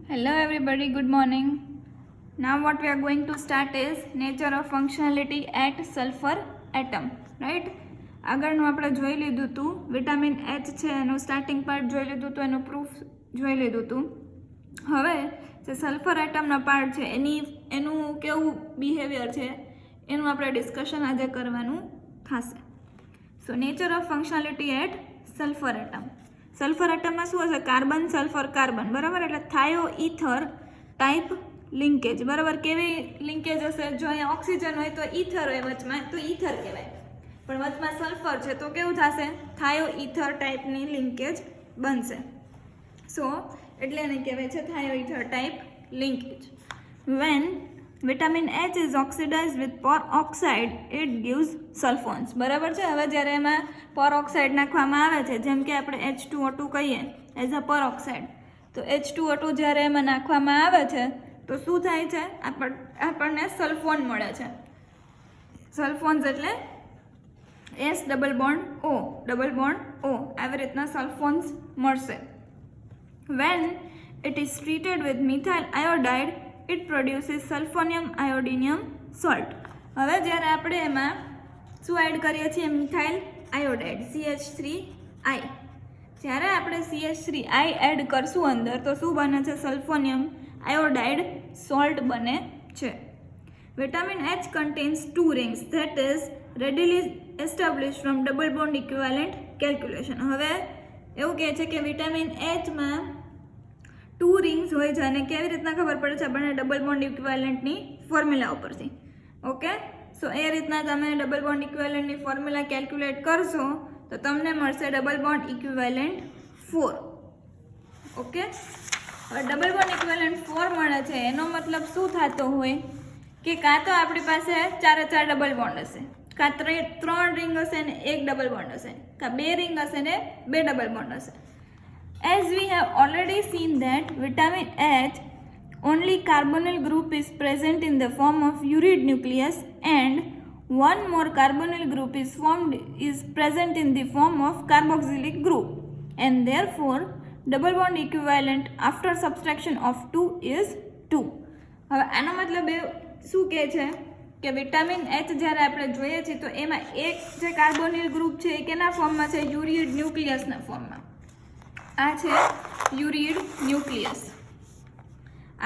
Hello everybody, good morning. Now what we are going to start is nature of functionality at sulfur atom, right? આગળનું આપણે જોઈ લીધું હતું vitamin H છે એનું સ્ટાર્ટિંગ પાર્ટ જોઈ લીધું હતું, એનું પ્રૂફ જોઈ લીધું હતું. હવે જે સલ્ફર એટમનો પાર્ટ છે એનું કેવું બિહેવિયર છે એનું આપણે ડિસ્કશન આજે કરવાનું થશે. So nature of functionality at sulphur atom. Sulphur એટમમાં શું હશે? કાર્બન સલ્ફર કાર્બન, બરાબર? એટલે થાયો ઇથર ટાઈપ લિંકેજ, બરાબર? કેવી લિંકેજ હશે? જો અહીંયા ઓક્સિજન હોય તો ઇથર હોય વચમાં, તો ઇથર કહેવાય. પણ વચમાં સલ્ફર છે તો કેવું થશે? થાયો ઇથર ટાઈપની લિંકેજ બનશે. સો એટલે એને કહેવાય છે thio ether type linkage. When vitamin H is oxidise with peroxide it gives sulphones, બરાબર છે? હવે જ્યારે એમાં peroxide નાખવામાં આવે છે, જેમ કે આપણે H2O2 કહીએ એઝ અ peroxide, તો H2O2 જ્યારે એમાં નાખવામાં આવે છે તો શું થાય છે? આપણને સલ્ફોન મળે છે. સલ્ફોન્સ એટલે S ડબલ બોન્ડ O આવી રીતના સલ્ફોન્સ મળશે. When it is treated with methyl iodide it produces sulphonium iodinium salt. હવે જ્યારે આપણે એમાં શું એડ કરીએ છીએ? Methyl iodide CH3I. જ્યારે આપણે CH3I એડ કરશું અંદર તો શું બને છે? સલ્ફોનિયમ આયોડાઇડ સોલ્ટ બને છે. Vitamin H contains 2 rings that is readily established from double bond equivalent calculation. હવે એવું કહે છે કે વિટામિન એચમાં 2 rings હોય છે, અને કેવી રીતના ખબર પડે છે આપણને? ડબલ બોન્ડ ઇક્વિવેલન્ટની ફોર્મ્યુલા ઉપરથી. ઓકે, સો એ રીતના તમે ડબલ બોન્ડ ઇક્વિવેલન્ટની ફોર્મ્યુલા કેલ્ક્યુલેટ કરશો તો તમને મળશે ડબલ બોન્ડ ઇક્વિવેલન્ટ 4. ઓકે, હવે ડબલ બોન્ડ ઇક્વિવેલન્ટ 4 મળે છે એનો મતલબ શું થતો હોય કે કાં તો આપણી પાસે 4 ડબલ બોન્ડ હશે, કાં 3 રિંગ હશે ને 1 ડબલ બોન્ડ હશે, કાં 2 રિંગ હશે ને 2 ડબલ બોન્ડ હશે. As we have already seen that vitamin H only carbonyl group is present in the form of urid nucleus and one more carbonyl group is present in the form of carboxylic group, and therefore double bond equivalent after subtraction of 2 is 2. હવે આનો મતલબ એ શું કહે છે કે vitamin H જ્યારે આપણે જોઈએ છીએ તો એમાં એક જે કાર્બોનિલ ગ્રુપ છે એ કેના ફોર્મમાં છે? યુરિડ ન્યુક્લિયસના ફોર્મમાં. આ છે યુરિડ ન્યુક્લિયસ.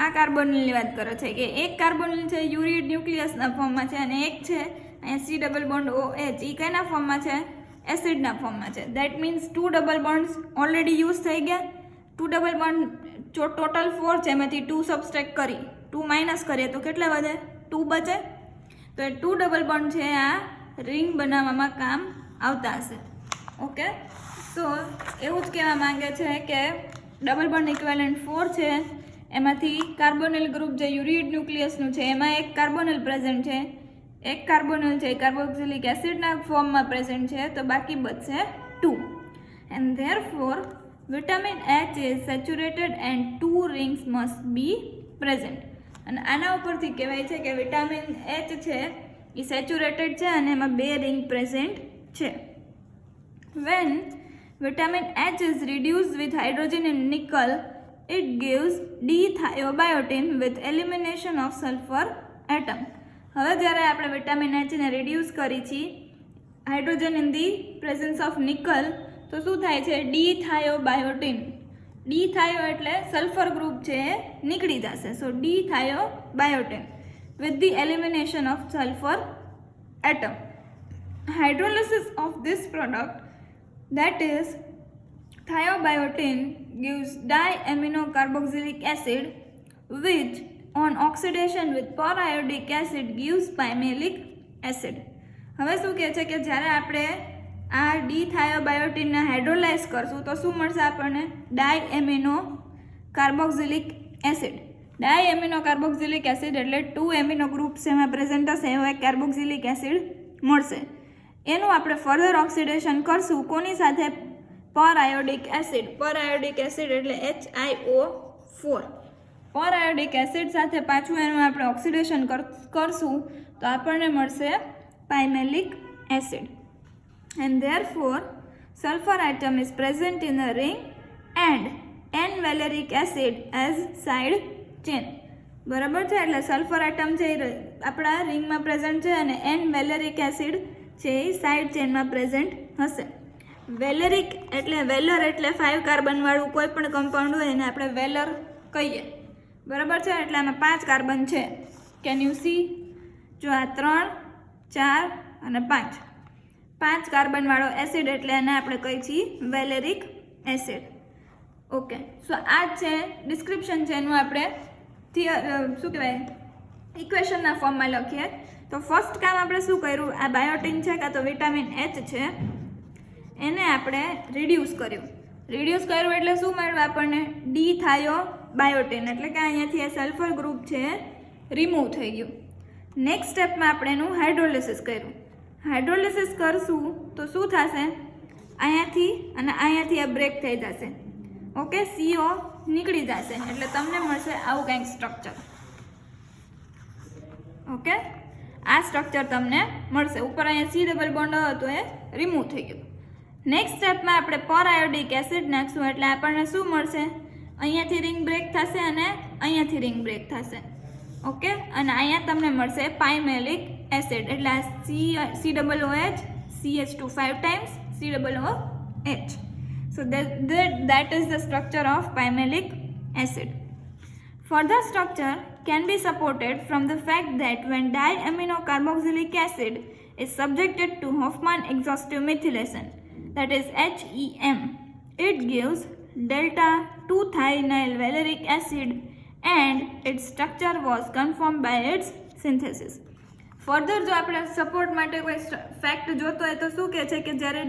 આ કાર્બોનિલની વાત કરે છે કે એક કાર્બોનિલ છે યુરિડ ન્યુક્લિયસના ફોર્મમાં છે, અને એક છે અહીંયા C ડબલ બોન્ડ OH, એ કઈના ફોર્મમાં છે? એસિડના ફોર્મમાં છે. That means 2 double bonds already use થઈ ગયા. 2 ડબલ બોન્ડ જો ટોટલ 4 છે એમાંથી 2 સબસ્ટ્રેક્ટ કરી 2 માઇનસ કરીએ તો કેટલા વધે? 2 બચે. તો એ 2 ડબલ બોન્ડ છે આ રિંગ બનાવવામાં કામ આવતા હશે. ઓકે, તો એવું જ કહેવા માંગે છે કે ડબલ બોન્ડ ઇક્વિવેલન્ટ 4 છે, એમાંથી કાર્બોનિલ ગ્રુપ જે યુરિડ ન્યુક્લિયસનું છે એમાં એક કાર્બોનિલ પ્રેઝન્ટ છે, એક કાર્બોનિલ છે કાર્બોક્સિલિક એસિડના ફોર્મમાં પ્રેઝન્ટ છે, તો બાકી બચશે 2. And therefore vitamin H is saturated and 2 rings must be present. અને આના ઉપરથી કહેવાય છે કે વિટામિન એચ છે એ સેચ્યુરેટેડ છે અને એમાં 2 રિંગ પ્રેઝન્ટ છે. When vitamin H is reduced with hydrogen and nickel, it gives D-thiobiotin with elimination of sulfur atom. હવે જ્યારે આપણે વિટામિન એચને રિડ્યુસ કરી છીએ hydrogen in the presence of nickel, તો શું થાય છે? ડી-થાયોબાયોટિન. ડી-થાયો એટલે સલ્ફર ગ્રુપ છે એ નીકળી જશે. સો ડી-થાયોબાયોટિન with the elimination of sulfur atom. Hydrolysis of this product, that is thiobiotin, gives diaminocarboxylic acid, which on oxidation with periodic acid gives pimelic acid. હવે શું કહે છે કે જ્યારે આપણે આ ડી-થાયોબાયોટિનને હાઇડ્રોલાઇઝ કરશું તો શું મળશે આપણને? ડાયએમિનો કાર્બોક્સિલિક એસિડ. ડાયએમિનો કાર્બોક્સિલિક એસિડ એટલે 2 એમિનો ગ્રુપ્સ એમાં પ્રેઝન્ટ હશે એવો એક કાર્બોક્સિલિક એસિડ મળશે. એનું આપણે ફર્ધર ઓક્સિડેશન કરશું કોની સાથે? પેરાયોડિક એસિડ. પેરાયોડિક એસિડ એટલે HiO4. પેરાયોડિક એસિડ સાથે પાછું એનું આપણે ઓક્સિડેશન કરશું તો આપણને મળશે pimelic acid. And therefore sulfur atom is present in a ring and n valeric acid as side chain. બરાબર છે, એટલે સલ્ફર એટમ છે એ આપણા રિંગમાં પ્રેઝન્ટ છે અને n વેલેરિક એસિડ છે એ સાઇડ ચેનમાં પ્રેઝન્ટ હશે. વેલેરિક એટલે વેલર એટલે 5 કાર્બનવાળું કોઈ પણ કમ્પાઉન્ડ હોય એને આપણે વેલર કહીએ. બરાબર છે, એટલે આમાં 5 કાર્બન છે. Can you C? જો આ 3, 4 અને 5 5 કાર્બનવાળો એસિડ એટલે એને આપણે કહીએ છીએ વેલેરિક એસિડ. ઓકે, સો આ જ છે ડિસ્ક્રિપ્શન છે એનું. આપણે શું કહેવાય ઇક્વેશનના ફોર્મમાં લખીએ તો ફર્સ્ટ કામ આપણે શું કર્યું, આ બાયોટીન છે કાં તો વિટામિન એચ છે એને આપણે રિડ્યુસ કર્યું. રિડ્યુસ કર્યું એટલે શું મળ્યું આપણને? ડી થાયો બાયોટીન, એટલે કે અહીંયાથી આ સલ્ફર ગ્રુપ છે રિમૂવ થઈ ગયું. નેક્સ્ટ સ્ટેપમાં આપણે એનું હાઇડ્રોલિસિસ કર્યું. હાઇડ્રોલિસિસ કરશું તો શું થશે? અહીંયાથી અને અહીંયાથી આ બ્રેક થઈ જશે. ઓકે, CO નીકળી જશે એટલે તમને મળશે આવું કંઈક સ્ટ્રક્ચર. ઓકે, આ સ્ટ્રક્ચર તમને મળશે. ઉપર અહીંયા C ડબલ બોન્ડ હતો એ રિમૂવ થઈ ગયું. નેક્સ્ટ સ્ટેપમાં આપણે પર આયોડિક એસિડ નાખશું એટલે આપણને શું મળશે? અહીંયાથી રિંગ બ્રેક થશે અને અહીંયાથી રિંગ બ્રેક થશે. ઓકે, અને અહીંયા તમને મળશે પાઇમેલિક એસિડ, એટલે આ COOH CH2 5 times COOH. So that is the structure of pymalic acid. Further structure can be supported from the fact that when diaminocarboxylic acid is subjected to Hofmann exhaustive methylation, that is HEM, it gives delta 2-thionenyl valeric acid and its structure was confirmed by its synthesis. Further જો આપણે support માટે કોઈ fact જોતો હોય તો શું કહે છે કે જ્યારે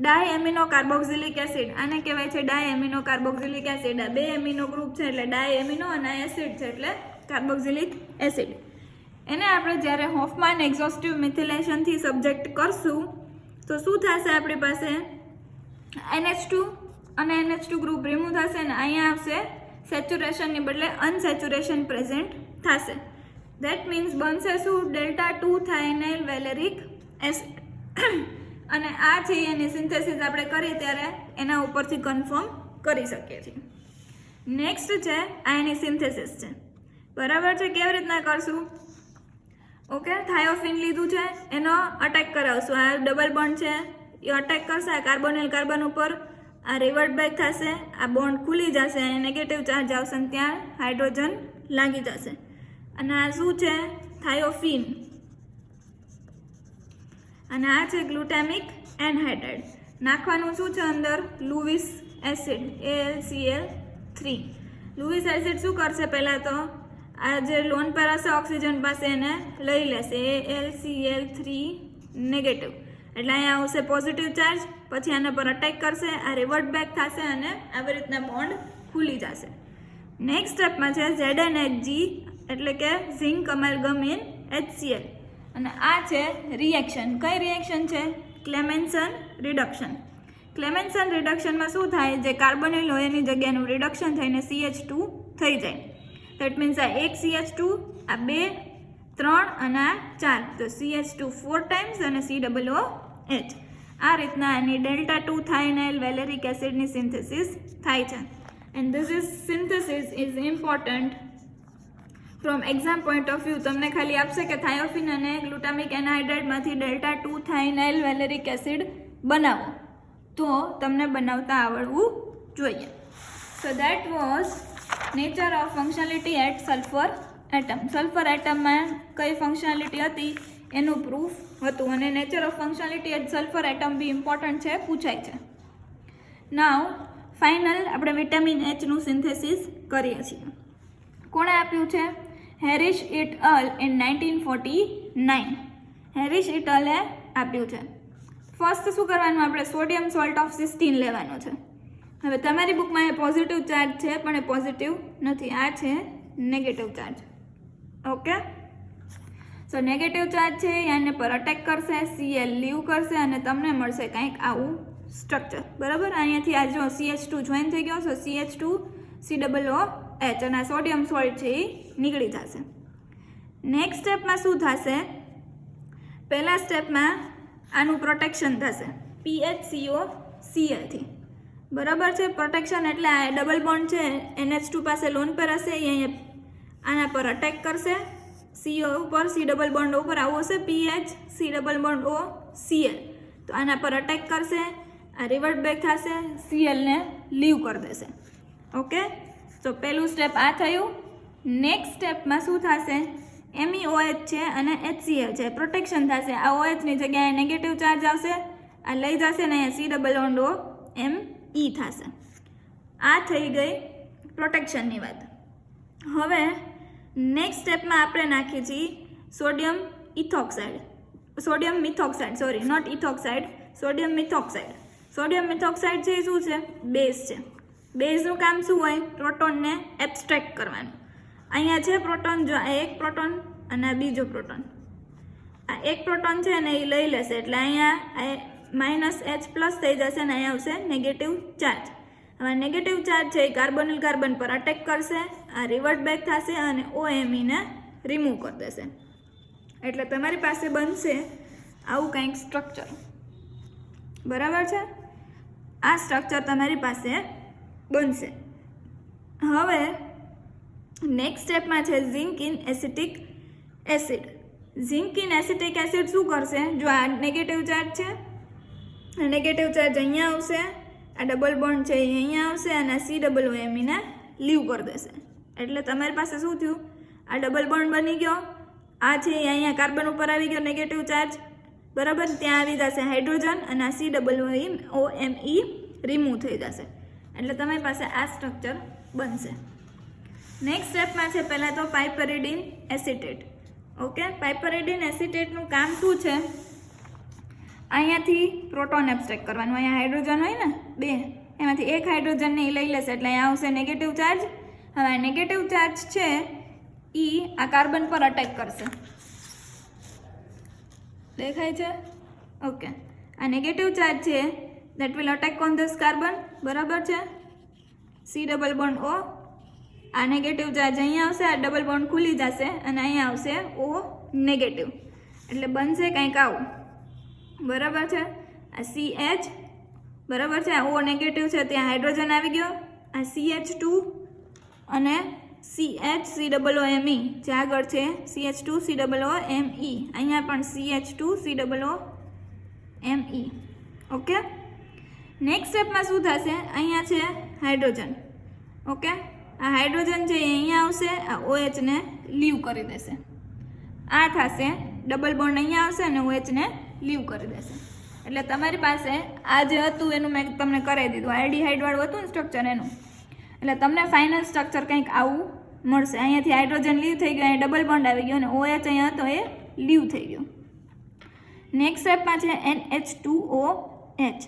ડાયએમિનો કાર્બોક્સિલિક એસિડ, આને કહેવાય છે ડાયએમિનો કાર્બોક્સિલિક એસિડ, આ 2 એમિનો ગ્રુપ છે એટલે ડાયએમિનો અને એસિડ છે એટલે કાર્બોક્સિલિક એસિડ, એને આપણે જ્યારે હોફમાન એક્ઝોસ્ટિવ મિથિલેશનથી સબ્જેક્ટ કરશું તો શું થશે? આપણી પાસે NH2 અને NH2 ગ્રુપ રિમૂવ થશે અને અહીંયા આવશે સેચ્યુરેશનની બદલે અનસેચ્યુરેશન પ્રેઝન્ટ થશે. દેટ મીન્સ બનશે શું? ડેલ્ટા 2-થાયોનાઇલ વેલેરિક એસિડ. અને આ છે એની સિન્થેસિસ આપણે કરીએ ત્યારે એના ઉપરથી કન્ફર્મ કરી શકીએ છીએ. નેક્સ્ટ છે આ એની સિન્થેસિસ છે. બરાબર છે, કેવી રીતના કરશું? ઓકે, થાયોફિન લીધું છે, એનો અટેક કરાવશું. આ ડબલ બોન્ડ છે એ અટેક કરશે આ કાર્બોનિલ કાર્બન ઉપર, આ રિવર્ટ બેક થશે, આ બોન્ડ ખુલી જશે, અને નેગેટિવ ચાર્જ આવશે અને ત્યાં હાઇડ્રોજન લાગી જશે. અને આ શું છે? થાયોફિન. અને આ છે ગ્લુટામિક એનહાઇડ્રાઇડ. નાખવાનું શું છે અંદર? લુવિસ એસિડ AlCl3. લુવિસ એસિડ શું કરશે? પહેલાં તો આ જે લોન પેર હશે ઓક્સિજન પાસે એને લઈ લેશે, AlCl3 નેગેટિવ, એટલે અહીંયા આવશે પોઝિટિવ ચાર્જ, પછી આના પર અટેક કરશે, આ રિવર્ટ બેક થશે અને આવી રીતના બોન્ડ ખુલી જશે. નેક્સ્ટ સ્ટેપમાં છે ZnHg, એટલે કે ઝિંક અમેલ્ગમ ઇન HCl. અને આ છે રિએક્શન. કઈ રિએક્શન છે? ક્લેમેન્સન રિડક્શન. ક્લેમેન્સન રિડક્શનમાં શું થાય? જે કાર્બોનિલ હોય એની જગ્યાનું રિડક્શન થઈને CH2 થઈ જાય. દેટ મીન્સ આ એક CH2, આ 2, 3 અને આ 4, તો CH2 4 times અને COOH. આ રીતના આની ડેલ્ટા 2-થાયોનાઇલ વેલેરિક એસિડની સિન્થેસિસ થાય છે. And this is synthesis is important from exam point of view. તમને ખાલી આપશે કે થાયોફિન અને ગ્લુટામિક એનહાઇડ્રાઇડમાંથી ડેલ્ટા 2-થાયોનાઇલ વેલેરિક એસિડ બનાવો, તો તમને બનાવતા આવડવું જોઈએ. So that was nature of functionality at sulphur atom. Sulphur એટમમાં કઈ ફંક્શનાલિટી હતી એનું પ્રૂફ હતું, અને nature of functionality at sulphur atom be important છે, પૂછાય છે. નાવ ફાઇનલ આપણે વિટામિન Hનું સિન્થેસિસ કરીએ છીએ. કોણે આપ્યું છે? હેરિશ ઇટ અલ ઇન 1949. હેરિશ ઇટ અલે આપ્યું છે. ફર્સ્ટ શું કરવાનું? આપણે સોડિયમ સોલ્ટ ઓફ 16 લેવાનું છે. હવે તમારી બુકમાં એ પોઝિટિવ ચાર્જ છે પણ એ પોઝિટિવ નથી, આ છે નેગેટિવ ચાર્જ. ઓકે, સો નેગેટિવ ચાર્જ છે એને પર અટેક કરશે, Cl લીવ કરશે અને તમને મળશે કંઈક આવું સ્ટ્રક્ચર. બરાબર, અહીંયાથી આ જો CH2 જોઈન થઈ ગયો, સો CH2 COOH અને આ સોડિયમ સોલ્ટ છે એ નીકળી જશે. નેક્સ્ટ સ્ટેપમાં શું થશે? પહેલા સ્ટેપમાં આનું પ્રોટેક્શન થશે PHCOCl થી. બરાબર છે. પ્રોટેક્શન એટલે આ ડબલ બોન્ડ છે NH2 પાસે લોન પર હશે, એ અહીંયા આના પર અટેક કરશે, CO ઉપર, C ડબલ બોન્ડ ઉપર આવું હશે PH, C double bond O, Cl, તો આના પર અટેક કરશે, આ રિવર્ટ બેક થશે, Cl ને લીવ કરી દેશે. ઓકે, તો પહેલું સ્ટેપ આ થયું. નેક્સ્ટ સ્ટેપમાં શું થશે, MEOH છે અને HCl છે, પ્રોટેક્શન થશે. આ OH ની જગ્યાએ નેગેટિવ ચાર્જ આવશે, આ લઈ જશે ને અહીંયા C double bond O ME થશે. આ થઈ ગઈ પ્રોટેક્શનની વાત. હવે નેક્સ્ટ સ્ટેપમાં આપણે નાખીએ છીએ સોડિયમ મિથોક્સાઇડ, સોડિયમ મિથોક્સાઇડ. સોડિયમ મિથોક્સાઇડ છે એ શું છે, બેઝ છે. બેઝનું કામ શું હોય, પ્રોટોનને એબ્સ્ટ્રેક્ટ કરવાનું. અહીંયા છે પ્રોટોન, જો આ એક પ્રોટોન અને આ બીજો પ્રોટોન, આ એક પ્રોટોન છે ને એ લઈ લેશે એટલે અહીંયા -H પ્લસ થઈ જશે ને અહીંયા આવશે નેગેટિવ ચાર્જ. હવે નેગેટિવ ચાર્જ છે એ કાર્બોનિલ કાર્બન પર અટેક કરશે, આ રિવર્ટ બેક થશે અને OMe ને રિમૂવ કરી દેશે. એટલે તમારી પાસે બનશે આવું કંઈક સ્ટ્રક્ચર. બરાબર છે, આ સ્ટ્રક્ચર તમારી પાસે બનશે. હવે નેક્સ્ટ સ્ટેપમાં છે zinc in acetic acid. Zinc in acetic acid શું કરશે, જો આ નેગેટિવ ચાર્જ છે, નેગેટિવ ચાર્જ અહીંયા આવશે, આ ડબલ બોન્ડ છે એ અહીંયા આવશે અને C ડબલ OMe ને લીવ કરી દેશે. એટલે તમારી પાસે શું થયું, આ ડબલ બોન્ડ બની ગયો, આ છે એ અહીંયા કાર્બન ઉપર આવી ગયો નેગેટિવ ચાર્જ, બરાબર, ત્યાં આવી જશે હાઇડ્રોજન અને આ C ડબલ OMe રિમૂવ થઈ જશે. એટલે તમારી પાસે આ સ્ટ્રક્ચર બનશે. નેક્સ્ટ સ્ટેપમાં છે પહેલાં તો પાઇપરિડીન એસિટેટ. ઓકે, પાઇપરિડીન એસિટેટનું કામ શું છે, અહીંયાથી પ્રોટોન એબ્સ્ટ્રેક્ટ કરવાનું. અહીંયા હાઇડ્રોજન હોય ને બે, એમાંથી એક હાઇડ્રોજનને એ લઈ લેશે એટલે અહીંયા આવશે નેગેટિવ ચાર્જ. હવે આ નેગેટિવ ચાર્જ છે એ આ કાર્બન પર અટેક કરશે, દેખાય છે? ઓકે, આ નેગેટિવ ચાર્જ છે that will attack on this carbon, બરાબર છે, C ડબલ બોન્ડ O. આ નેગેટિવ ચાર્જ અહીંયા આવશે, આ ડબલ બોન્ડ ખુલી જશે અને અહીંયા આવશે O નેગેટિવ. એટલે બનશે કંઈક આવું, બરાબર છે. આ CH, બરાબર છે, આ O નેગેટિવ છે ત્યાં હાઇડ્રોજન આવી ગયો, આ CH2 અને CH C ડબલ OMe જે આગળ છે CH2 C ડબલ OMe, અહીંયા પણ CH2 C double OMe. Okay, next સ્ટેપમાં શું થશે, અહીંયા છે હાઇડ્રોજન. ઓકે, આ હાઇડ્રોજન છે એ અહીંયા આવશે, આ OH ને લીવ કરી દેશે. આ થશે ડબલ બોન્ડ અહીંયા આવશે અને OH ને લીવ કરી દેશે. એટલે તમારી પાસે આ જે હતું એનું મેં તમને કરાવી દીધું, આલ્ડીહાઇડવાળું હતું ને સ્ટ્રક્ચર એનું. એટલે તમને ફાઇનલ સ્ટ્રક્ચર કંઈક આવું મળશે. અહીંયાથી હાઇડ્રોજન લીવ થઈ ગયો, અહીંયા ડબલ બોન્ડ આવી ગયો અને OH અહીંયા હતો એ લીવ થઈ ગયો. નેક્સ્ટ સ્ટેપમાં છે NH2OH.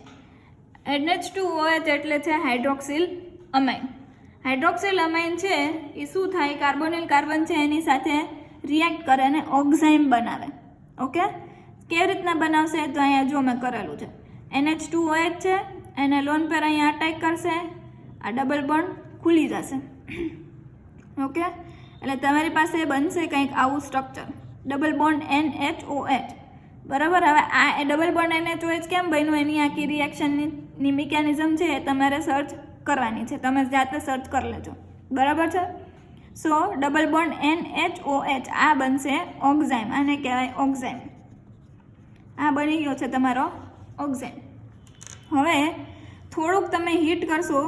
NH2OH એટલે છે હાઇડ્રોક્સિલ અમાઇન. હાઇડ્રોક્સિલ અમાઇન છે એ શું થાય, કાર્બોનિલ કાર્બન છે એની સાથે રિએક્ટ કરે અને ઓક્ઝાઇમ બનાવે. ઓકે, કેવી રીતના બનાવશે તો અહીંયા જો મેં કરેલું છે, NH2OH છે એને લોન પર અહીંયા અટેક કરશે, આ ડબલ બોન્ડ ખુલી જશે. ઓકે, એટલે તમારી પાસે બનશે કંઈક આવું સ્ટ્રક્ચર, ડબલ બોન્ડ NHOH. બરાબર, હવે આ ડબલ બોન્ડ NHOH કેમ બન્યું એની આખી રિએક્શનની મિકેનિઝમ છે એ તમારે સર્ચ કરવાની છે, તમે જાતે સર્ચ કરી લેજો. બરાબર છે. સો ડબલ બોન્ડ NHOH આ બનશે ઓક્ઝાઇમ, આને કહેવાય ઓક્ઝાઇમ. આ બની ગયો છે તમારો ઓક્ઝાઇમ. હવે થોડુંક તમે હીટ કરશો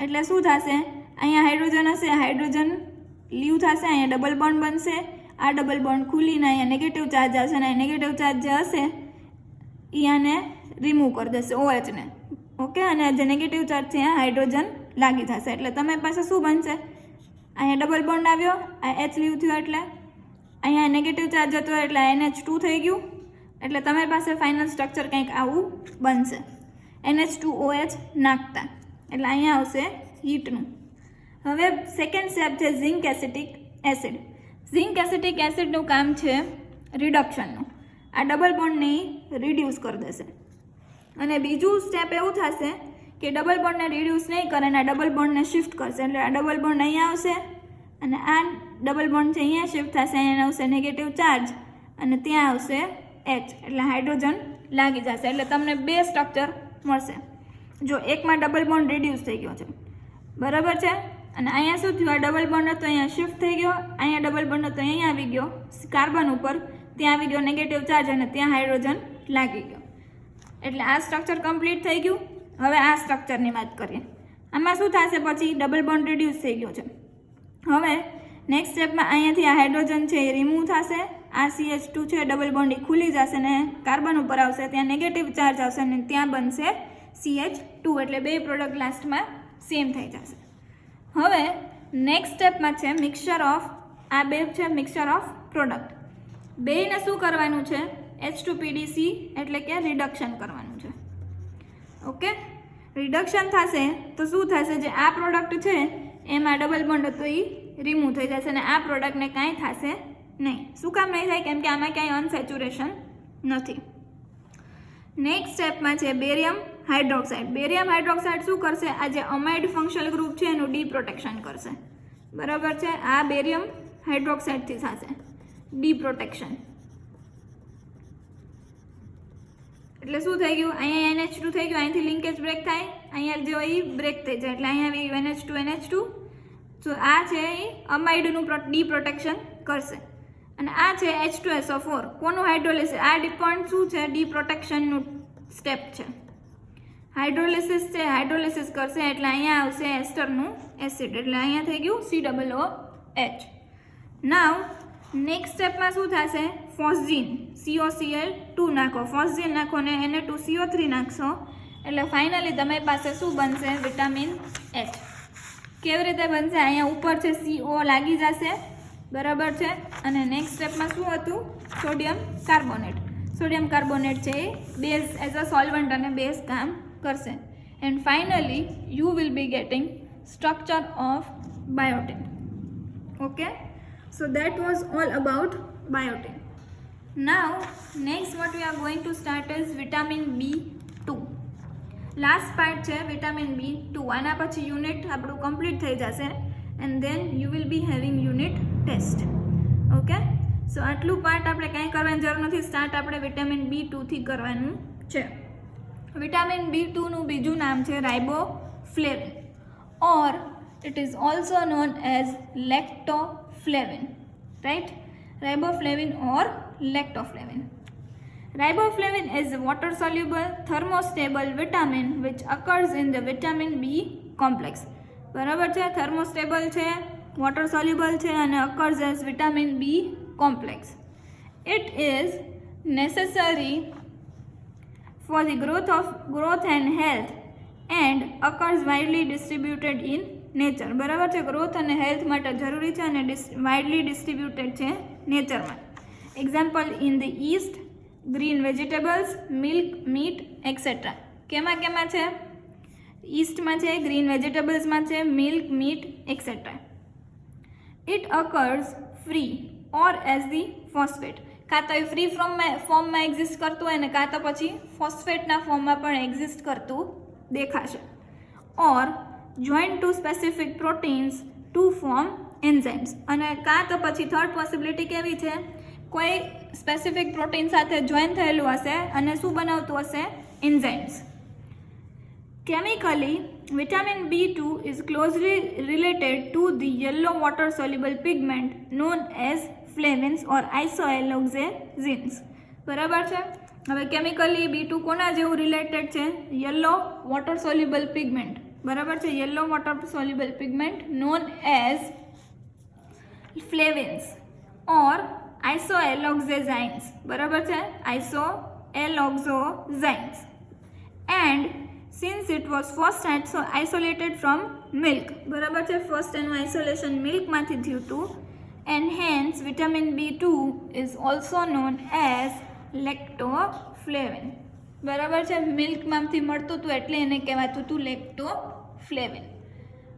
એટલે શું થશે, અહીંયા હાઇડ્રોજન હશે, હાઇડ્રોજન લીવ થશે, અહીંયા ડબલ બોન્ડ બનશે, આ ડબલ બોન્ડ ખુલીને અહીંયા નેગેટિવ ચાર્જ આવશે અને નેગેટિવ ચાર્જ જે હશે એ આને રિમૂવ કરી દેશે OH ને. ઓકે, અને જે નેગેટિવ ચાર્જ છે અહીંયા હાઇડ્રોજન લાગી થશે. એટલે તમારી પાસે શું બનશે, અહીંયા ડબલ બોન્ડ આવ્યો, આ H લીવ થયો એટલે અહીંયા નેગેટિવ ચાર્જ હતો એટલે NH2 થઈ ગયું. એટલે તમારી પાસે ફાઇનલ સ્ટ્રક્ચર કંઈક આવું બનશે NH2OH નાખતા. એટલે અહીંયા આવશે હીટનું. હવે સેકન્ડ સ્ટેપ છે zinc acetic acid. Zinc acetic એસિડનું કામ છે રિડક્શનનું. આ ડબલ બોન્ડને રિડ્યુસ કરી દેશે. અને બીજું સ્ટેપ એવું થશે કે ડબલ બોન્ડને રિડ્યુસ નહીં કરે અને આ ડબલ બોન્ડને શિફ્ટ કરશે. એટલે આ ડબલ બોન્ડ અહીંયા આવશે અને આ ડબલ બોન્ડ છે અહીંયા શિફ્ટ થશે, અહીંયા આવશે નેગેટિવ ચાર્જ અને ત્યાં આવશે H, એટલે હાઇડ્રોજન લાગી જશે. એટલે તમને બે સ્ટ્રક્ચર મળશે. જો એકમાં ડબલ બોન્ડ રિડ્યુસ થઈ ગયો છે, બરાબર છે, અને અહીંયા શું થયું, આ ડબલ બોન્ડ હતો અહીંયા શિફ્ટ થઈ ગયો, અહીંયા ડબલ બોન્ડ હતો અહીંયા આવી ગયો કાર્બન ઉપર, ત્યાં આવી ગયો નેગેટિવ ચાર્જ અને ત્યાં હાઇડ્રોજન લાગી ગયો. એટલે આ સ્ટ્રક્ચર કમ્પ્લીટ થઈ ગયું. હવે આ સ્ટ્રક્ચરની વાત કરીએ. આમાં શું થશે, પછી ડબલ બોન્ડ રિડ્યુસ થઈ ગયો છે. હવે નેક્સ્ટ સ્ટેપમાં અહીંયાથી આ હાઇડ્રોજન છે એ રિમૂવ થશે, આ CH2 છે ડબલ બોન્ડ એ ખુલી જશે ને કાર્બન ઉપર આવશે, ત્યાં નેગેટિવ ચાર્જ આવશે અને ત્યાં બનશે CH2, એટલે બે પ્રોડક્ટ લાસ્ટમાં સેમ થઈ જશે. હવે નેક્સ્ટ સ્ટેપમાં છે મિક્સચર ઓફ, આ બે છે મિક્સચર ઓફ પ્રોડક્ટ. બેને શું કરવાનું છે, H2PDC એટલે કે રિડક્શન કરવાનું છે. ઓકે, રિડક્શન થશે તો શું થશે, જે આ પ્રોડક્ટ છે એમાં ડબલ બોન્ડ હતો એ રિમૂવ થઈ જશે અને આ પ્રોડક્ટને કાંઈ થશે નહીં. શું કામ નહીં થાય, કેમ કે આમાં ક્યાંય અનસેચ્યુરેશન નથી. નેક્સ્ટ સ્ટેપમાં છે બેરિયમ હાઇડ્રોક્સાઇડ. બેરિયમ હાઇડ્રોક્સાઇડ શું કરશે, આ જે અમાઇડ ફંક્શનલ ગ્રુપ છે એનું ડી પ્રોટેક્શન કરશે, બરાબર છે. આ બેરિયમ હાઇડ્રોક્સાઇડથી થશે ડી પ્રોટેક્શન. એટલે શું થઈ ગયું, અહીંયા NH2 થઈ ગયું, અહીંથી લિંકેજ બ્રેક થાય, અહીંયા જો એ બ્રેક થઈ જાય એટલે અહીંયા આવી NH2. તો આ છે એ અમાઇડનું ડી પ્રોટેક્શન કરશે અને આ છે H2SO4. કોનું હાઇડ્રોલિસિસ, આ ડિપોન્ટ શું છે, ડી પ્રોટેક્શનનું સ્ટેપ છે. હાઇડ્રોલિસિસ છે, હાઇડ્રોલિસિસ કરશે એટલે અહીંયા આવશે એસ્ટરનું એસિડ, એટલે અહીંયા થઈ ગયું COOH. નાવ નેક્સ્ટ સ્ટેપમાં શું થશે, ફોસ્જીન, COCl2 નાખો, ફોસ્જીન નાખો ને Na2CO3 નાખશો એટલે ફાઇનલી તમારી પાસે શું બનશે, વિટામિન H. કેવી રીતે બનશે, અહીંયા ઉપર છે CO લાગી જશે, બરાબર છે, અને નેક્સ્ટ સ્ટેપમાં શું હતું, સોડિયમ કાર્બોનેટ. સોડિયમ કાર્બોનેટ છે એ બેઝ એઝ અ સોલ્વન્ટ અને બેઝ કામ કરશે. And finally you will be getting structure of biotin. Okay, so that was all about biotin. Now next what we are going to start is vitamin B2. Last part છે vitamin B2. આના પછી unit આપણું complete થઈ જશે and then you will be having unit test. Okay, so આટલું part આપણે કાંઈ કરવાની જરૂર નથી, સ્ટાર્ટ આપણે વિટામિન B2થી કરવાનું છે. વિટામિન B2નું બીજું નામ છે રાઇબોફ્લેવિન ઓર it is also known as lactoflavin, right? Riboflavin or lactoflavin. Riboflavin is a water soluble thermostable vitamin which occurs in the vitamin B complex. બરાબર છે, thermostable છે, water soluble છે અને occurs as vitamin B complex. It is necessary for the growth and health and occurs widely distributed in nature. બરાબર છે, growth અને health માટે જરૂરી છે અને વાઇડલી ડિસ્ટ્રીબ્યુટેડ છે નેચરમાં. Example in the yeast, green vegetables, milk, meat etcetera. કેમાં છે, ઈસ્ટમાં છે, ગ્રીન વેજીટેબલ્સમાં છે, milk, meat etcetera. It occurs free or as the phosphate. કાં તો એ ફ્રી ફોર્મમાં એક્ઝિસ્ટ કરતું હોય ને કાં તો પછી ફોસ્ફેટના ફોર્મમાં પણ એક્ઝિસ્ટ કરતું દેખાશે. ઓર join to specific proteins to form enzymes. અને કાં તો પછી થર્ડ પોસિબિલિટી કેવી છે, કોઈ સ્પેસિફિક પ્રોટીન સાથે જોઈન થયેલું હશે અને શું બનાવતું હશે, enzymes. Chemically vitamin B2 is closely related to the yellow water soluble pigment known as flavins or isoalloxazines. બરાબર છે. હવે કેમિકલી B2 કોના જેવું રિલેટેડ છે, યલો વોટર સોલ્યુબલ પિગમેન્ટ, બરાબર છે, yellow water soluble pigment known as flavins or isoalloxazines. બરાબર છે, isoalloxazines. And since it was first isolated from milk, બરાબર છે, ફર્સ્ટ એનું આઇસોલેશન મિલ્કમાંથી થયું હતું. And hence vitamin B2 is also known as lactoflavin. બરાબર છે, મિલ્કમાંથી મળતું હતું એટલે એને કહેવાતું હતું lactoflavin.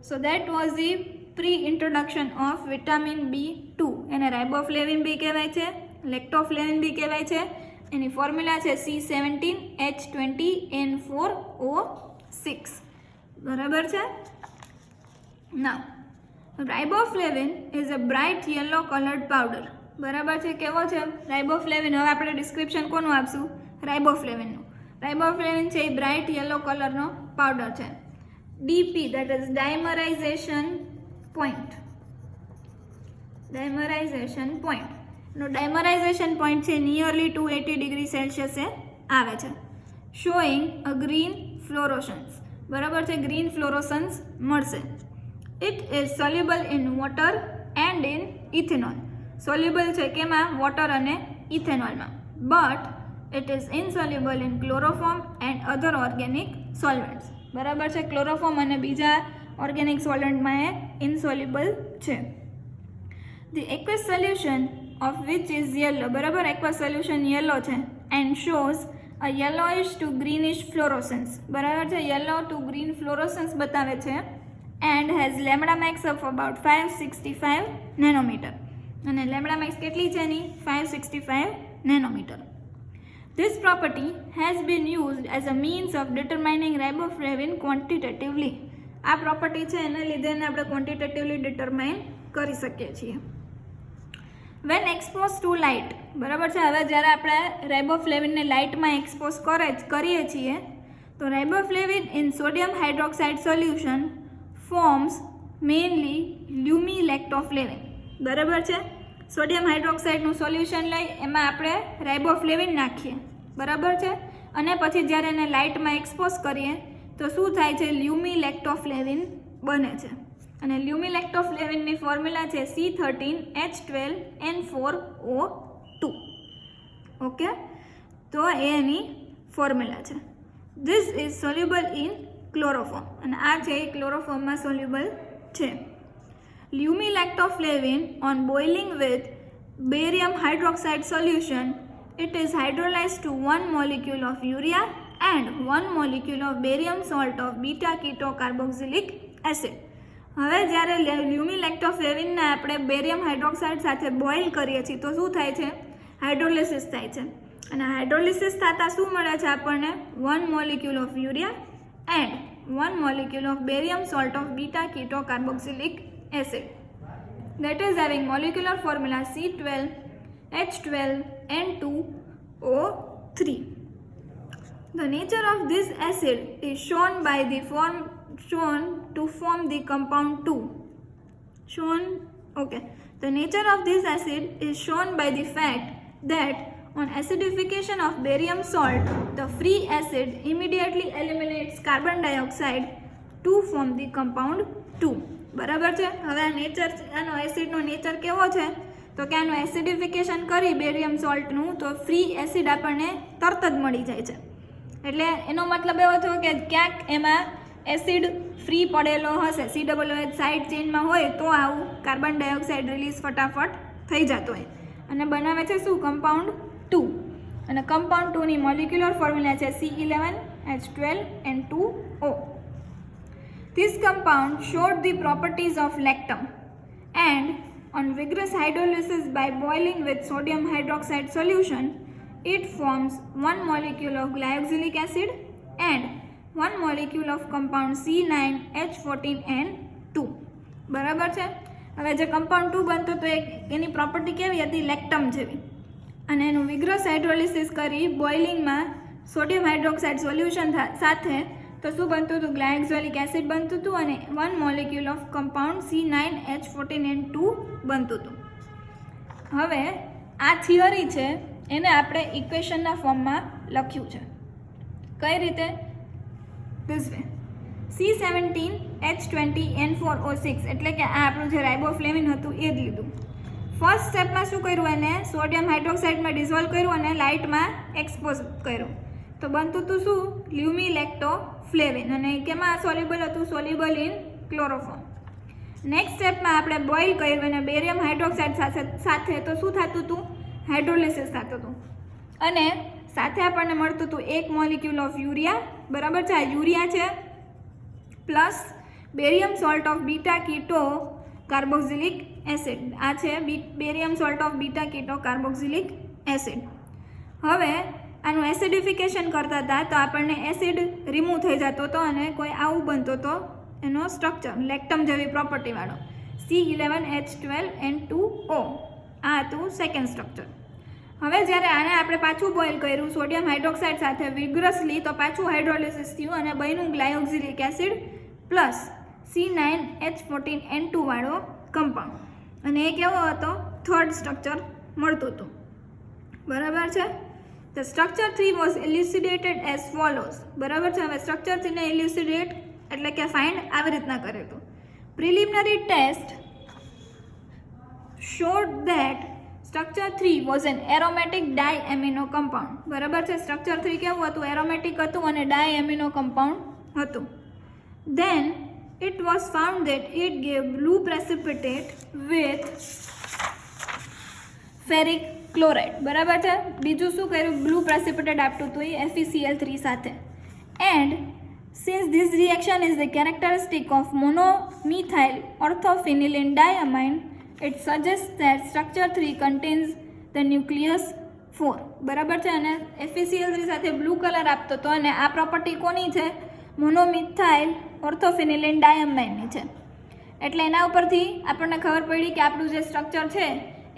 So that was the pre introduction of vitamin B2. એને રાઇબોફ્લેવિન બી કહેવાય છે, લેક્ટોફ્લેવિન બી કહેવાય છે. એની ફોર્મ્યુલા છે C17H20N4O6. બરાબર છે. Now riboflavin is a bright yellow coloured powder. બરાબર છે, કેવો છે રાઇબોફ્લેવિન? હવે આપણે ડિસ્ક્રિપ્શન કોનું આપશું, રાઇબોફ્લેવિનનું. રાઇબોફ્લેવિન છે એ બ્રાઇટ યલો કલરનો પાવડર છે. DP that is dimerization point. Dimerization point નો ડાયમરાઇઝેશન પોઈન્ટ છે નિયરલી 280 ડિગ્રી સેલ્સિયસે આવે છે. Showing a green fluorescence. બરાબર છે, ગ્રીન ફ્લોરોસન્સ મળશે. It is soluble in water and in ethanol. Soluble છે કેમાં? વોટર અને ઇથેનોલમાં. But it is insoluble in chloroform and other organic solvents. બરાબર છે, ક્લોરોફોર્મ અને બીજા ઓર્ગેનિક સોલ્વન્ટમાં એ ઇનસોલ્યુબલ છે. The aqueous solution of which is yellow. બરાબર, એક્વસ સોલ્યુશન યલો છે and shows a yellowish to greenish fluorescence. બરાબર છે, યલો ટુ ગ્રીન ફ્લોરોસન્સ બતાવે છે. And has lambda max of about 565 nanometer. અને લેમડા મેક્સ કેટલી છે એની? 565 nanometer. This property has been used as a means of determining riboflavin quantitatively. આ property છે એના લીધે એને આપણે ક્વોન્ટિટેટિવલી ડિટરમાઇન કરી શકીએ છીએ. When expose to light. બરાબર છે, હવે જ્યારે આપણે રાઇબોફ્લેવિનને લાઇટમાં એક્સપોઝ કરીએ છીએ તો riboflavin in sodium hydroxide solution forms mainly lumilactoflavin. બરાબર છે, સોડિયમ હાઇડ્રોક્સાઇડનું સોલ્યુશન લઈ એમાં આપણે રાઇબોફ્લેવિન નાખીએ. બરાબર છે, અને પછી જ્યારે એને લાઇટમાં એક્સપોઝ કરીએ તો શું થાય છે? લ્યુમિલેક્ટોફ્લેવિન બને છે. અને લ્યુમિલેક્ટોફ્લેવિનની ફોર્મ્યુલા છે C13H12N4O2. ઓકે, તો એ એની ફોર્મ્યુલા છે. This is soluble in chloroform. અને આ છે એ ક્લોરોફોર્મમાં સોલ્યુબલ છે. Lumilactoflavin on boiling with barium hydroxide solution, it is hydrolyzed to 1 molecule of urea and 1 molecule of barium salt of beta keto carboxylic acid. હવે જ્યારે લ્યુમિલેક્ટોફ્લેવિનને આપણે barium hydroxide સાથે boil કરીએ છીએ તો શું થાય છે? હાઇડ્રોલિસિસ થાય છે. અને હાઇડ્રોલિસિસ થતાં શું મળે છે આપણને? 1 molecule of urea and 1 molecule of barium salt of beta keto carboxylic acid, that is having molecular formula C12H12N2O3. The nature of this acid is shown to form the compound 2. The nature of this acid is shown by the fact that on acidification of barium salt, the free acid immediately eliminates carbon dioxide to form the compound 2. બરાબર છે, હવે આ nature, આનો એસિડનો nature કેવો છે? તો કે આનું એસિડિફિકેશન કરી બેરિયમ સોલ્ટનું તો ફ્રી એસિડ આપણને તરત જ મળી જાય છે. એટલે એનો મતલબ એવો થયો કે ક્યાંક એમાં એસિડ ફ્રી પડેલો હશે, COOH સાઇડ ચેઇનમાં હોય તો આવું કાર્બન ડાયોક્સાઇડ રિલીઝ ફટાફટ થઈ જતો હોય અને બનાવે છે શું? કમ્પાઉન્ડ 2. અને કમ્પાઉન્ડ 2ની મોલિક્યુલર ફોર્મ્યુલા છે C11H12N2O. This compound showed the properties of lactam, and on vigorous hydrolysis by boiling with sodium hydroxide solution, it forms 1 molecule of glyoxylic acid and 1 molecule of compound C9H14N2. બરાબર છે, હવે જે compound 2 બનતો તો એની property કેવી હતી? લેક્ટમ જેવી. અને એનું વિગ્રસ હાઇડ્રોલિસિસ કરી બોઇલિંગમાં સોડિયમ હાઇડ્રોક્સાઇડ સોલ્યુશન સાથે તો શું બનતું હતું? ગ્લાયક્ઝોલિક એસિડ બનતું હતું અને 1 મોલિક્યુલ ઓફ કમ્પાઉન્ડ C9H14N2 બનતું હતું. હવે આ થિયરી છે એને આપણે ઇક્વેશનના ફોર્મમાં લખ્યું છે. કઈ રીતે? This way. C17H20N4O6 એટલે કે આ આપણું જે રાઇબોફ્લેવિન હતું એ જ લીધું. ફર્સ્ટ સ્ટેપમાં શું કર્યું? એને સોડિયમ હાઇડ્રોક્સાઇડમાં ડિઝોલ્વ કર્યું અને લાઇટમાં એક્સપોઝ કર્યું તો બનતું હતું શું? લ્યુમિલેક્ટોફ્લેવિન. અને કેમાં સોલ્યુબલ હતું? Soluble in chloroform. નેક્સ્ટ સ્ટેપમાં આપણે બોઇલ કર્યું અને બેરિયમ હાઇડ્રોક્સાઇડ સાથે તો શું થતું હતું? હાઇડ્રોલિસિસ થતું હતું અને સાથે આપણને મળતું હતું 1 મોલિક્યુલ ઓફ યુરિયા. બરાબર છે, આ યુરિયા છે plus barium salt of beta keto carboxylic acid. આ છે barium salt of beta keto carboxylic acid. હવે આનું એસિડિફિકેશન કરતા હતા તો આપણને એસિડ રિમૂવ થઈ જતો હતો અને કોઈ આવું બનતો હતો એનો સ્ટ્રક્ચર લેક્ટમ જેવી પ્રોપર્ટીવાળો C11H12N2O. આ હતું સેકન્ડ સ્ટ્રક્ચર. હવે જ્યારે આને આપણે પાછું બોઇલ કર્યું સોડિયમ હાઇડ્રોક્સાઇડ સાથે વિગ્રસલી, તો પાછું હાઇડ્રોલિસિસ થયું અને બન્યું ગ્લાયોક્સિલિક એસિડ પ્લસ C9H14N2 વાળો કમ્પાઉન્ડ. અને એ કેવો હતો? થર્ડ સ્ટ્રક્ચર મળતું હતું. બરાબર છે. The structure 3 was elucidated as follows. બરાબર છે. હવે સ્ટ્રક્ચર 3 ને elucidate એટલે કે ફાઇન્ડ આવી રીતના કર્યું હતું. Preliminary test showed that structure 3 was an aromatic diamino compound. બરાબર છે. સ્ટ્રક્ચર 3 કેવું હતું? એરોમેટિક હતું અને ડાયએમિનો કમ્પાઉન્ડ હતું. Then it was found that it gave blue precipitate with ferric chloride. બરાબર છે. બીજું શું કર્યું? બ્લુ પ્રેસિપિટેટ આપતું હતું એ FeCl3 સાથે. And since this reaction is the characteristic of monomethyl orthophenylene diamine, it suggests that structure 3 contains the nucleus 4. બરાબર છે. અને FeCl3 સાથે બ્લુ કલર આપતો હતો અને આ પ્રોપર્ટી કોની છે? મોનોમિથાઇલ ઓર્થોફેનિલિન ડાયમાઇનની છે. એટલે એના ઉપરથી આપણને ખબર પડી કે આપણું જે સ્ટ્રક્ચર છે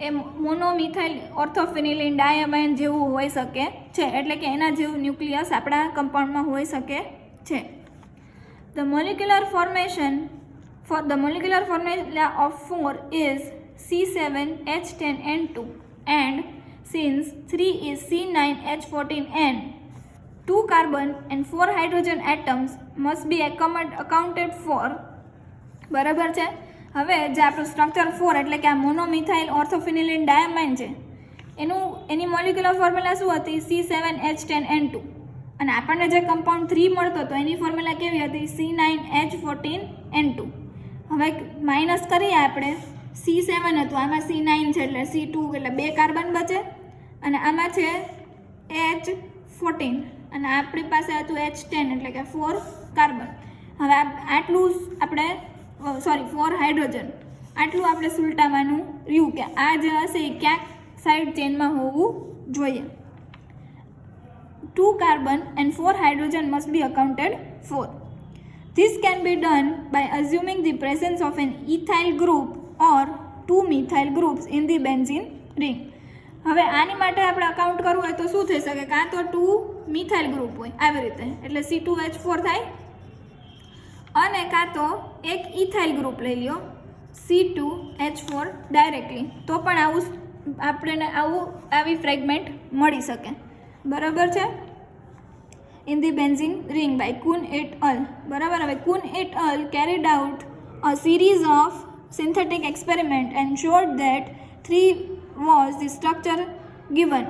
એ મોનોમિથાઇલ ઓર્થોફેનિલિન ડાયમાઇન જેવું હોઈ શકે છે. એટલે કે એના જેવું ન્યુક્લિયસ આપણા કમ્પાઉન્ડમાં હોઈ શકે છે. The molecular formula of 4 is C7H10N2, and since 3 is C9H14N, 2 carbon and 4 hydrogen atoms must be accounted for. બરાબર છે. હવે જે આપણું સ્ટ્રક્ચર 4 એટલે કે આ મોનોમિથાઇલ ઓર્થોફેનિલિન ડાયમાઇન છે એની મોલિક્યુલર ફોર્મ્યુલા શું હતી? C7H10N2. અને આપણને જે કમ્પાઉન્ડ 3 મળતો હતો એની ફોર્મ્યુલા કેવી હતી? C9H14N2. હવે માઇનસ કરીએ આપણે. C7 હતું, આમાં C9 છે એટલે C2 એટલે 2 કાર્બન બચે અને આમાં છે H14 અને આપણી પાસે હતું H10 એટલે કે 4 કાર્બન. હવે આટલું આપણે 4 હાઇડ્રોજન આટલું આપણે સુલટાવવાનું રહ્યું કે આ જે હશે એ ક્યાંક સાઇડ ચેનમાં હોવું જોઈએ. 2 carbon and 4 hydrogen must be accounted for. This can be done by assuming the presence of an ethyl group or 2 methyl groups in the benzene ring. હવે આની માટે આપણે અકાઉન્ટ કરવું હોય તો શું થઈ શકે? કાં તો 2 મિથાઇલ ગ્રુપ હોય આવી રીતે એટલે C2H4 થાય, અને કાં તો એક ઇથાઇલ ગ્રુપ લઈ લ્યો C2H4 ડાયરેક્ટલી, તો પણ આપણને આવી ફ્રેગમેન્ટ મળી શકે. બરાબર છે. in the benzene ring by Kuhn et al. બરાબર. હવે Kuhn et al. carried out a series of synthetic experiments and showed that 3 was the structure given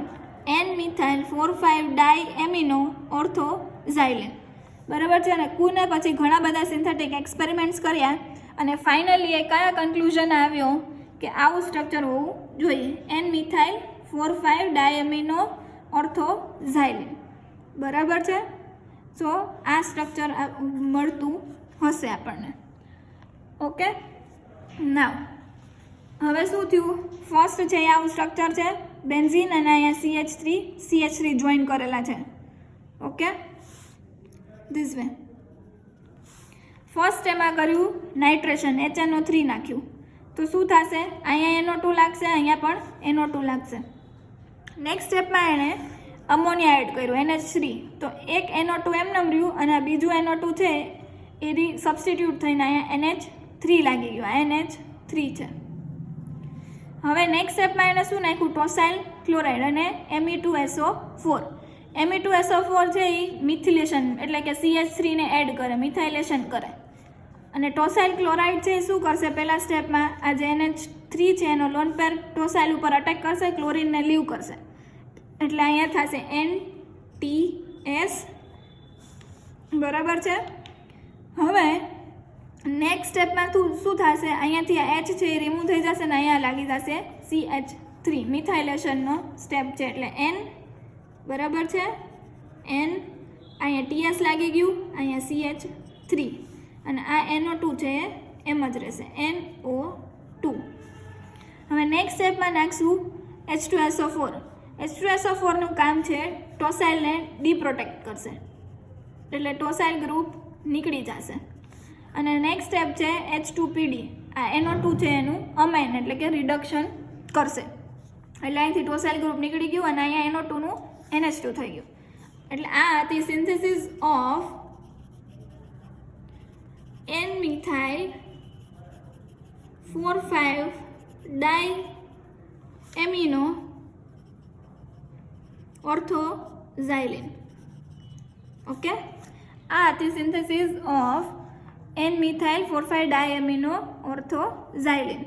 N-methyl 4,5-diamino orthoxylene. બરાબર છે. અને કુને પછી ઘણા બધા સિન્થેટિક એક્સપેરિમેન્ટ્સ કર્યા અને ફાઇનલી એ કયા કન્ક્લુઝન આવ્યો કે આવું સ્ટ્રક્ચર હોવું જોઈએ? N-methyl 4,5-diamino orthoxylene. બરાબર છે. સો આ સ્ટ્રક્ચર મળતું હશે આપણને. ઓકે. નાવ હવે શું થયું? ફર્સ્ટ છે આવું સ્ટ્રક્ચર છે બેન્ઝીન અને અહીંયા CH3 જોઈન કરેલા છે. ઓકે. ધીસ વે ફર્સ્ટ એમાં કર્યું નાઇટ્રેશન, HNO3 નાખ્યું તો શું થશે? અહીંયા NO2 લાગશે, અહીંયા પણ NO2 લાગશે. નેક્સ્ટ સ્ટેપમાં એણે અમોનિયા એડ કર્યું NH3, તો એક NO2 એમને રહ્યું અને આ બીજું NO2 છે એ સબસ્ટિટ્યૂટ થઈને અહીંયા NH3 લાગી ગયું. આ NH3 છે. હવે નેક્સ્ટ સ્ટેપમાં એણે શું નાખ્યું? ટોસાઇલ ક્લોરાઇડ અને Me2SO4. Me2SO4 છે એ મિથિલેશન એટલે કે CH3 ને એડ કરે, મિથાઇલેશન કરે. અને ટોસાઇલ ક્લોરાઇડ છે એ શું કરશે? પહેલા સ્ટેપમાં આ જે NH3 છે એનો લોન પેર ટોસાઇલ ઉપર અટેક કરશે, ક્લોરીનને લીવ કરશે એટલે અહીંયા થશે NTS. બરાબર છે. હવે નેક્સ્ટ સ્ટેપમાં શું થશે? અહીંયાથી આ H છે એ રિમૂવ થઈ જશે ને અહીંયા લાગી જશે CH3. મિથાઇલેશનનો સ્ટેપ છે એટલે N. બરાબર છે. N અહીંયા TS લાગી ગયું, અહીંયા CH3 અને આ NO2 છે એમ જ રહેશે NO2. હવે નેક્સ્ટ સ્ટેપમાં નાખશું H2SO4. H2SO4નું કામ છે ટોસાઇલને ડીપ્રોટેક્ટ કરશે એટલે ટોસાઇલ ગ્રુપ નીકળી જશે. અને નેક્સ્ટ સ્ટેપ છે H2PD. આ NO2 છે એનું અમાઇન એટલે કે રિડક્શન કરશે. એટલે અહીંથી ટોસાઇલ ગ્રુપ નીકળી ગયું અને અહીંયા NO2 નું NH2 થઈ ગયું. એટલે આ હતી synthesis of N-methyl 4,5-diamino orthoxylene. Okay, આ હતી synthesis of N-methyl 4,5-diamino orthoxylene.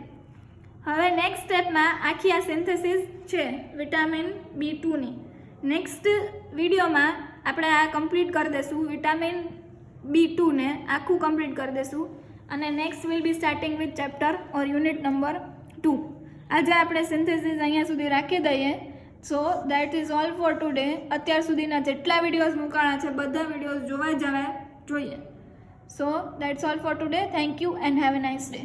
હવે નેક્સ્ટ સ્ટેપમાં આખી આ સિન્થેસિસ છે વિટામિન B2 ની. નેક્સ્ટ વિડીયોમાં આપણે આ કમ્પ્લીટ કરી દઈશું, વિટામિન B2 ને આખું કમ્પ્લીટ કરી દઈશું અને next will be starting with chapter or unit number 2. આજે આપણે સિન્થેસિસ અહીંયા સુધી રાખી દઈએ. So that is all four today. અત્યાર સુધીના જેટલા વિડીયોઝ મૂકાણા છે બધા વિડીયોઝ જોવા જવા જોઈએ. સો that's all four today. Thank you and have a nice day.